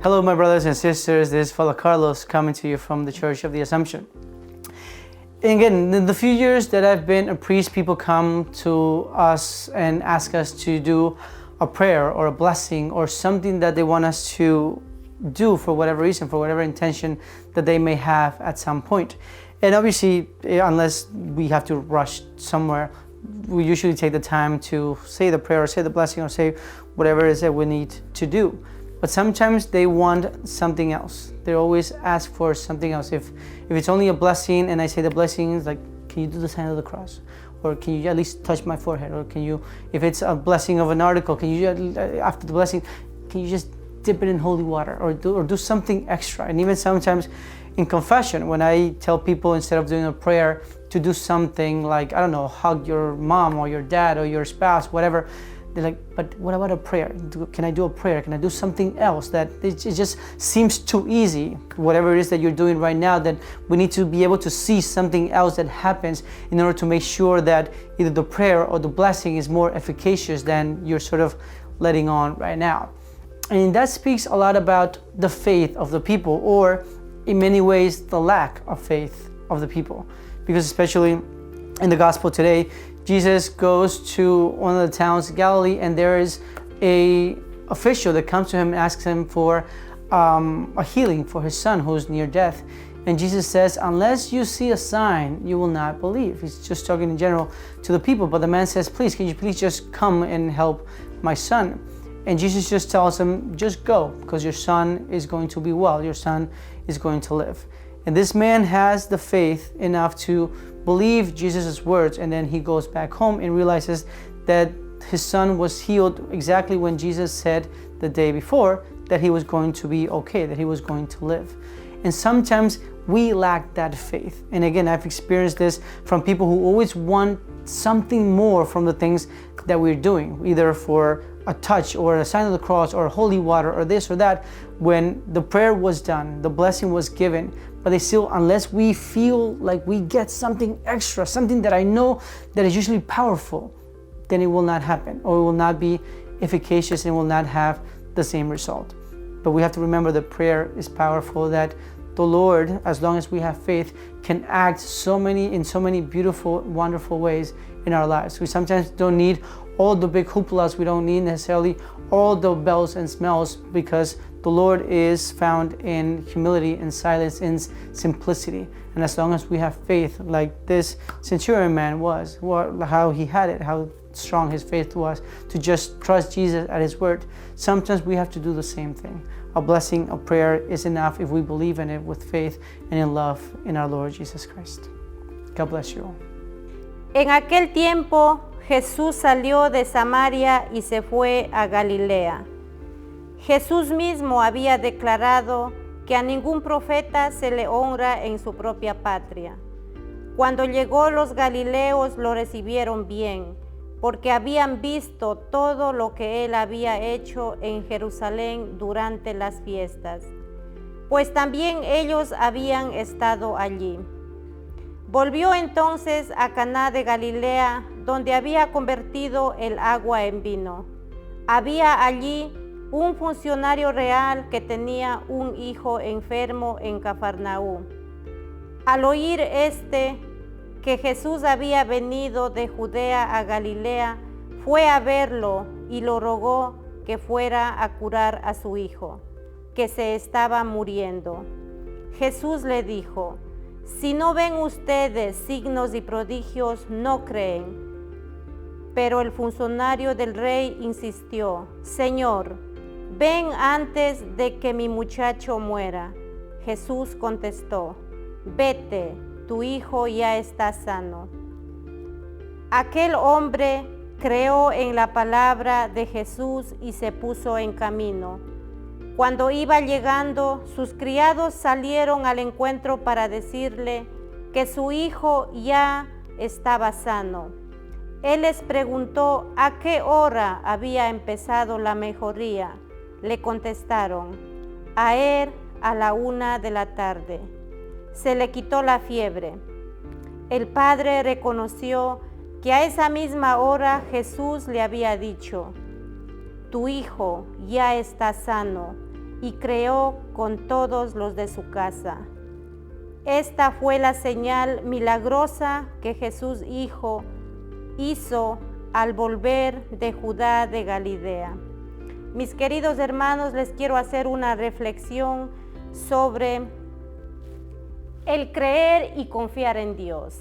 Hello, my brothers and sisters. This is Father Carlos coming to you from the Church of the Assumption. And again, in the few years that I've been a priest, people come to us and ask us to do a prayer or a blessing or something that they want us to do for whatever reason, for whatever intention that they may have at some point. And obviously, unless we have to rush somewhere, we usually take the time to say the prayer or say the blessing or say whatever it is that we need to do. But sometimes they want something else. They always ask for something else. If it's only a blessing and I say the blessing is like, can you do the sign of the cross? Or can you at least touch my forehead? Or can you, if it's a blessing of an article, can you, after the blessing, can you just dip it in holy water or do something extra? And even sometimes in confession, when I tell people instead of doing a prayer to do something like, I don't know, hug your mom or your dad or your spouse, whatever, they're like, but what about a prayer? Can I do a prayer? Can I do something else? That it just seems too easy. Whatever it is that you're doing right now, that we need to be able to see something else that happens in order to make sure that either the prayer or the blessing is more efficacious than you're sort of letting on right now. And that speaks a lot about the faith of the people, or in many ways, the lack of faith of the people. Because especially in the gospel today, Jesus goes to one of the towns of Galilee, and there is a official that comes to him and asks him for a healing for his son who's near death. And Jesus says, unless you see a sign, you will not believe. He's just talking in general to the people. But the man says, please, can you please just come and help my son? And Jesus just tells him, just go, because your son is going to be well. Your son is going to live. And this man has the faith enough to believe Jesus' words, and then he goes back home and realizes that his son was healed exactly when Jesus said the day before that he was going to be okay, that he was going to live. And sometimes we lack that faith. And again, I've experienced this from people who always want something more from the things that we're doing, either for a touch or a sign of the cross or holy water or this or that. When the prayer was done, the blessing was given, but they still, unless we feel like we get something extra, something that I know that is usually powerful, then it will not happen, or it will not be efficacious and will not have the same result. But we have to remember that prayer is powerful, that the Lord, as long as we have faith, can act in so many beautiful, wonderful ways in our lives. We sometimes don't need all the big hooplas. We don't need necessarily all the bells and smells, because the Lord is found in humility and silence, in simplicity. And as long as we have faith, like this centurion man was, how he had it, how strong his faith was, to just trust Jesus at his word, sometimes we have to do the same thing. A blessing, a prayer is enough if we believe in it with faith and in love in our Lord Jesus Christ. God bless you all. En aquel tiempo, Jesús salió de Samaria y se fue a Galilea. Jesús mismo había declarado que a ningún profeta se le honra en su propia patria. Cuando llegó, los galileos lo recibieron bien, porque habían visto todo lo que él había hecho en Jerusalén durante las fiestas, pues también ellos habían estado allí. Volvió entonces a Caná de Galilea, donde había convertido el agua en vino. Había allí un funcionario real que tenía un hijo enfermo en Cafarnaúm. Al oír que Jesús había venido de Judea a Galilea, fue a verlo y lo rogó que fuera a curar a su hijo, que se estaba muriendo. Jesús le dijo, si no ven ustedes signos y prodigios, no creen. Pero el funcionario del rey insistió, Señor, ven antes de que mi muchacho muera. Jesús contestó, vete, tu hijo ya está sano. Aquel hombre creó en la palabra de Jesús y se puso en camino. Cuando iba llegando, sus criados salieron al encuentro para decirle que su hijo ya estaba sano. Él les preguntó a qué hora había empezado la mejoría. Le contestaron, a la 1 de la tarde. Se le quitó la fiebre. El padre reconoció que a esa misma hora Jesús le había dicho, tu hijo ya está sano, y creó con todos los de su casa. Esta fue la señal milagrosa que Jesús hizo al volver de Judá de Galilea. Mis queridos hermanos, les quiero hacer una reflexión sobre el creer y confiar en Dios.